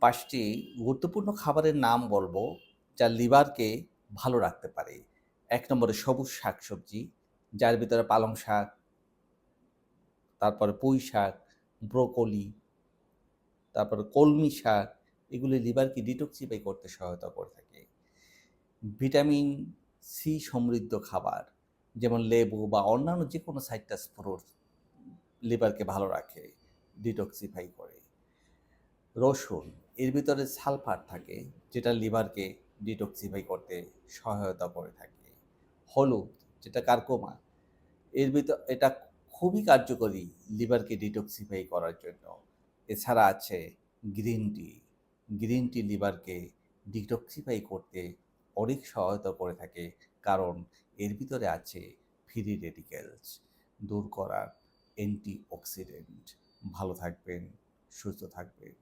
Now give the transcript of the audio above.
৫টি গুরুত্বপূর্ণ খাবারের নাম বলবো, যা লিভারকে ভালো রাখতে পারে। ১ নম্বরে সবুজ শাকসবজি, যার ভিতরে পালং শাক, তারপরে পুঁই শাক, ব্রোকলি, তারপরে কলমি শাক, এগুলি লিভারকে ডিটক্সিফাই করতে সহায়তা করে থাকে। ভিটামিন সি সমৃদ্ধ খাবার, যেমন লেবু বা অন্যান্য যেকোনো সাইট্রাস ফ্রুট লিভারকে ভালো রাখে, ডিটক্সিফাই করে। রসুন, এর ভিতরে সালফার থাকে, যেটা লিভারকে ডিটক্সিফাই করতে সহায়তা করে থাকে। হলুদ, যেটা কার্কোমা, এটা খুবই কার্যকরী লিভারকে ডিটক্সিফাই করার জন্য। এছাড়া আছে গ্রিন টি। গ্রিন টি লিভারকে ডিটক্সিফাই করতে অনেক সহায়তা করে থাকে, কারণ এর ভিতরে আছে ফ্রি রেডিক্যালস দূর করার অ্যান্টিঅক্সিডেন্ট। ভালো থাকবেন, সুস্থ থাকবেন।